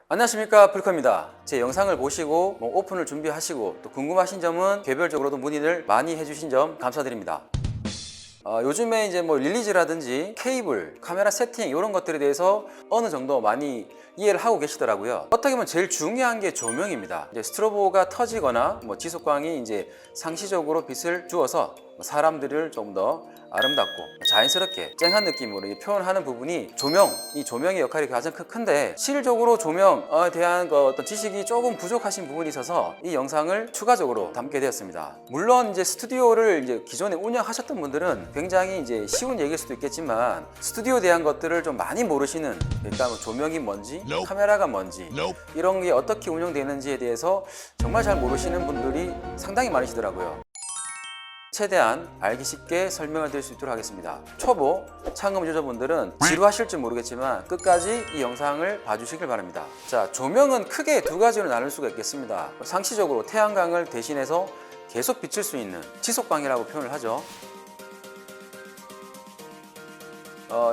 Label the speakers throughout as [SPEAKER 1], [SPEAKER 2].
[SPEAKER 1] 안녕하십니까, 불커입니다. 제 영상을 보시고 오픈을 준비하시고 또 궁금하신 점은 개별적으로도 문의를 많이 해주신 점 감사드립니다. 요즘에 이제 릴리즈라든지 케이블, 카메라 세팅 이런 것들에 대해서 어느 정도 많이 이해를 하고 계시더라고요. 어떻게 보면 제일 중요한 게 조명입니다. 이제 스트로보가 터지거나 지속광이 이제 상시적으로 빛을 주어서 사람들을 좀 더 아름답고 자연스럽게 쨍한 느낌으로 표현하는 부분이 이 조명의 역할이 가장 큰데, 실질적으로 조명에 대한 어떤 지식이 조금 부족하신 부분이 있어서 이 영상을 추가적으로 담게 되었습니다. 물론 이제 스튜디오를 이제 기존에 운영하셨던 분들은 굉장히 이제 쉬운 얘기일 수도 있겠지만, 스튜디오에 대한 것들을 좀 많이 모르시는, 일단 조명이 뭔지, 카메라가 뭔지, 이런 게 어떻게 운영되는지에 대해서 정말 잘 모르시는 분들이 상당히 많으시더라고요. 최대한 알기 쉽게 설명을 드릴 수 있도록 하겠습니다. 초보 창업 유저분들은 지루하실지 모르겠지만 끝까지 이 영상을 봐주시길 바랍니다. 자, 조명은 크게 두 가지로 나눌 수가 있겠습니다. 상시적으로 태양광을 대신해서 계속 비칠 수 있는 지속광이라고 표현을 하죠.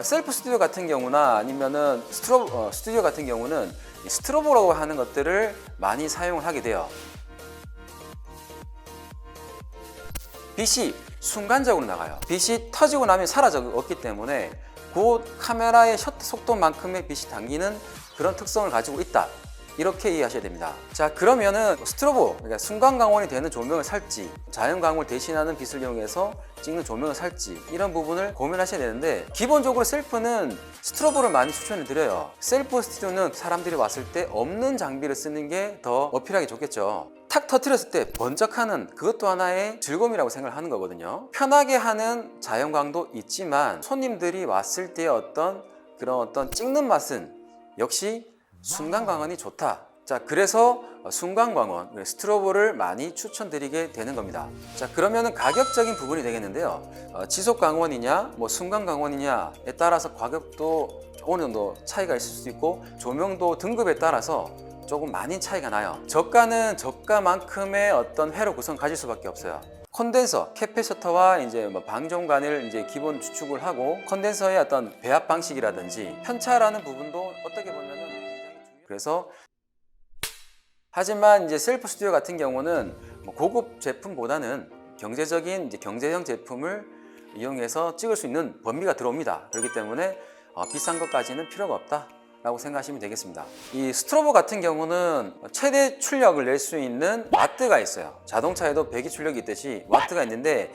[SPEAKER 1] 셀프 스튜디오 같은 경우나 아니면은 스튜디오 같은 경우는 스트로보라고 하는 것들을 많이 사용을 하게 돼요. 빛이 순간적으로 나가요. 빛이 터지고 나면 사라졌기 때문에 그 카메라의 셔터 속도만큼의 빛이 당기는 그런 특성을 가지고 있다, 이렇게 이해하셔야 됩니다. 자, 그러면은 스트로보, 그러니까 순간 광원이 되는 조명을 살지, 자연 광을 대신하는 빛을 이용해서 찍는 조명을 살지, 이런 부분을 고민하셔야 되는데, 기본적으로 셀프는 스트로보를 많이 추천을 드려요. 셀프 스튜디오는 사람들이 왔을 때 없는 장비를 쓰는 게 더 어필하기 좋겠죠. 탁 터뜨렸을 때 번쩍하는 그것도 하나의 즐거움이라고 생각을 하는 거거든요. 편하게 하는 자연광도 있지만 손님들이 왔을 때의 어떤 찍는 맛은 역시 순간광원이 좋다. 자, 그래서 순간광원, 스트로보를 많이 추천드리게 되는 겁니다. 자, 그러면은 가격적인 부분이 되겠는데요. 지속광원이냐 순간광원이냐에 따라서 가격도 어느 정도 차이가 있을 수도 있고, 조명도 등급에 따라서 조금 많이 차이가 나요. 저가는 저가만큼의 어떤 회로 구성 가질 수밖에 없어요. 콘덴서, 캐패시터와 이제 방종간을 이제 기본 추측을 하고, 콘덴서의 어떤 배합 방식이라든지 편차라는 부분도 어떻게 보면은 굉장히 중요해요. 그래서 하지만 이제 셀프 스튜디오 같은 경우는 고급 제품보다는 경제형 제품을 이용해서 찍을 수 있는 범위가 들어옵니다. 그렇기 때문에 비싼 것까지는 필요가 없다 라고 생각하시면 되겠습니다. 이 스트로보 같은 경우는 최대 출력을 낼 수 있는 와트가 있어요. 자동차에도 배기 출력이 있듯이 와트가 있는데,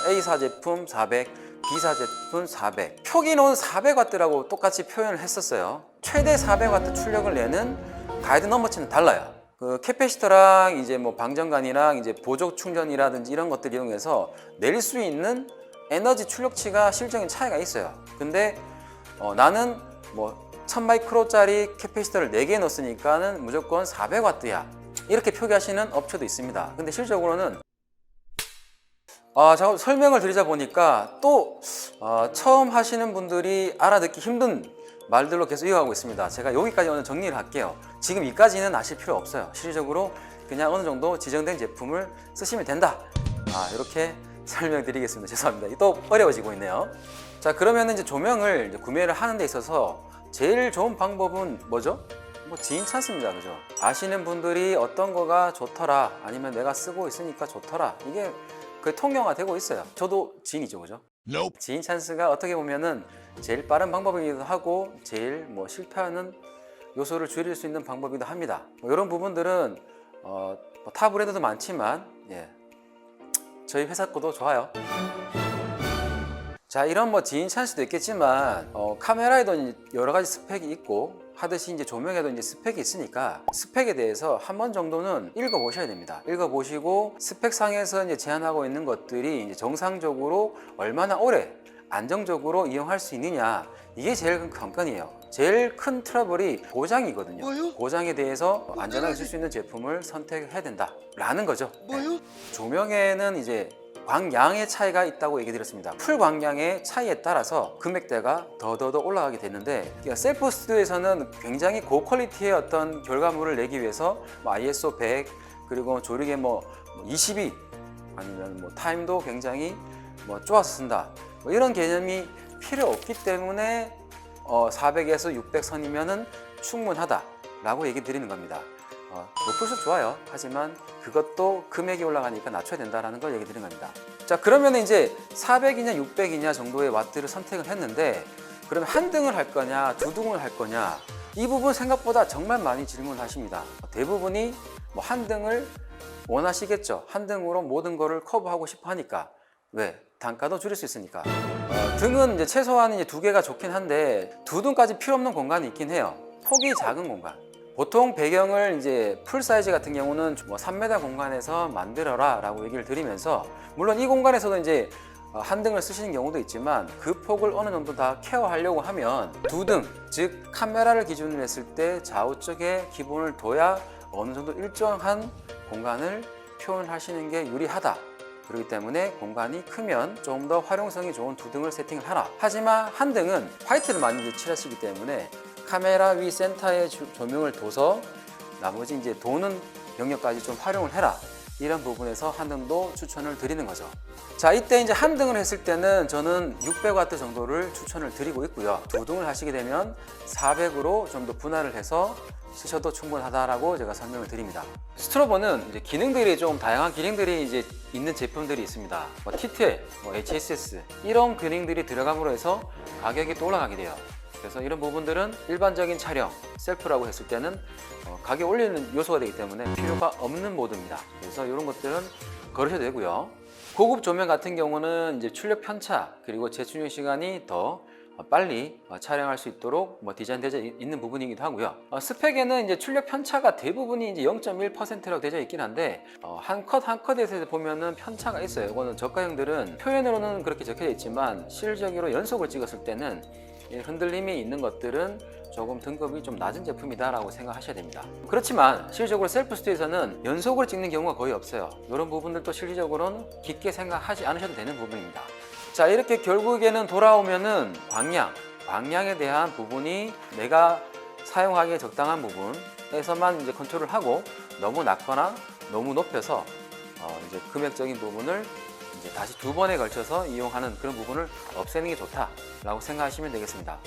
[SPEAKER 1] A사 제품 400, B사 제품 400, 표기는 400와트라고 똑같이 표현을 했었어요. 최대 400와트 출력을 내는 가이드 넘버치는 달라요. 그 캐패시터랑 이제 방전관이랑 이제 보조 충전이라든지 이런 것들 이용해서 낼 수 있는 에너지 출력치가 실질적인 차이가 있어요. 근데 나는 1000마이크로짜리 캐패시터를 4개 넣었으니까는 무조건 400와트야, 이렇게 표기하시는 업체도 있습니다. 근데 실질적으로는 제가 설명을 드리자 보니까 또 처음 하시는 분들이 알아듣기 힘든 말들로 계속 이어가고 있습니다. 제가 여기까지 오늘 정리를 할게요. 지금 이까지는 아실 필요 없어요. 실질적으로 그냥 어느 정도 지정된 제품을 쓰시면 된다, 이렇게 설명드리겠습니다. 죄송합니다. 또 어려워지고 있네요. 자, 그러면 이제 조명을 이제 구매를 하는 데 있어서 제일 좋은 방법은 뭐죠? 지인 찬스입니다. 그죠? 아시는 분들이 어떤 거가 좋더라, 아니면 내가 쓰고 있으니까 좋더라, 이게 거의 통용화되고 있어요. 저도 지인이죠. 그죠? 지인 찬스가 어떻게 보면은 제일 빠른 방법이기도 하고, 제일 실패하는 요소를 줄일 수 있는 방법이기도 합니다. 이런 부분들은 타 브랜드도 많지만, 저희 회사 거도 좋아요. 자, 이런 지인 찬스도 있겠지만, 카메라에도 여러 가지 스펙이 있고 하듯이 이제 조명에도 이제 스펙이 있으니까, 스펙에 대해서 한 번 정도는 읽어보셔야 됩니다. 읽어보시고 스펙상에서 이제 제한하고 있는 것들이 이제 정상적으로 얼마나 오래 안정적으로 이용할 수 있느냐, 이게 제일 큰 관건이에요. 제일 큰 트러블이 고장이거든요. 고장에 대해서 안전하게 쓸 수 있는 제품을 선택해야 된다라는 거죠. 조명에는 이제 광량의 차이가 있다고 얘기 드렸습니다. 풀 광량의 차이에 따라서 금액대가 더 올라가게 되는데, 셀프 스튜디오에서는 굉장히 고퀄리티의 어떤 결과물을 내기 위해서 ISO 100, 그리고 조리개 22, 아니면 타임도 굉장히 좋아서 쓴다, 이런 개념이 필요 없기 때문에 400에서 600선이면은 충분하다, 라고 얘기 드리는 겁니다. 높을수록 좋아요. 하지만 그것도 금액이 올라가니까 낮춰야 된다는 걸 얘기 드리는 겁니다. 자, 그러면 이제 400이냐 600이냐 정도의 와트를 선택을 했는데, 그러면 한 등을 할 거냐 두 등을 할 거냐, 이 부분 생각보다 정말 많이 질문하십니다. 대부분이 뭐 한 등을 원하시겠죠. 한 등으로 모든 거를 커버하고 싶어 하니까. 왜? 단가도 줄일 수 있으니까. 등은 이제 최소한 이제 2개가 좋긴 한데, 2등까지 필요 없는 공간이 있긴 해요. 폭이 작은 공간. 보통 배경을 이제 풀 사이즈 같은 경우는 뭐 3m 공간에서 만들어라 라고 얘기를 드리면서, 물론 이 공간에서도 이제 한 등을 쓰시는 경우도 있지만, 그 폭을 어느 정도 다 케어하려고 하면 2등, 즉 카메라를 기준으로 했을 때 좌우쪽에 기본을 둬야 어느 정도 일정한 공간을 표현하시는 게 유리하다. 그렇기 때문에 공간이 크면 좀 더 활용성이 좋은 2등을 세팅을 하라. 하지만 한 등은 화이트를 많이 칠하시기 때문에 카메라 위 센터에 조명을 둬서 나머지 이제 도는 영역까지 좀 활용을 해라. 이런 부분에서 한 등도 추천을 드리는 거죠. 자, 이때 이제 한 등을 했을 때는 저는 600W 정도를 추천을 드리고 있고요. 2등을 하시게 되면 400으로 좀 더 분할을 해서 쓰셔도 충분하다라고 제가 설명을 드립니다. 스트로보는 이제 기능들이 좀 다양한 기능들이 이제 있는 제품들이 있습니다. 뭐 T12, 뭐 HSS 이런 기능들이 들어감으로 해서 가격이 또 올라가게 돼요. 그래서 이런 부분들은 일반적인 촬영, 셀프라고 했을 때는 가격 올리는 요소가 되기 때문에 필요가 없는 모드입니다. 그래서 이런 것들은 걸으셔도 되고요. 고급 조명 같은 경우는 이제 출력 편차 그리고 재충전 시간이 더 빨리 촬영할 수 있도록 디자인되어 있는 부분이기도 하고요. 스펙에는 이제 출력 편차가 대부분이 이제 0.1%라고 되어 있긴 한데, 한 컷 한 컷에서 보면은 편차가 있어요. 이거는 저가형들은 표현으로는 그렇게 적혀져 있지만 실질적으로 연속을 찍었을 때는 흔들림이 있는 것들은 조금 등급이 좀 낮은 제품이다라고 생각하셔야 됩니다. 그렇지만 실질적으로 셀프 스튜디오에서는 연속으로 찍는 경우가 거의 없어요. 이런 부분들도 실질적으로는 깊게 생각하지 않으셔도 되는 부분입니다. 자, 이렇게 결국에는 돌아오면은 방향에 대한 부분이 내가 사용하기에 적당한 부분에서만 이제 컨트롤을 하고, 너무 낮거나 너무 높여서 이제 금액적인 부분을 이제 다시 2번에 걸쳐서 이용하는 그런 부분을 없애는 게 좋다라고 생각하시면 되겠습니다.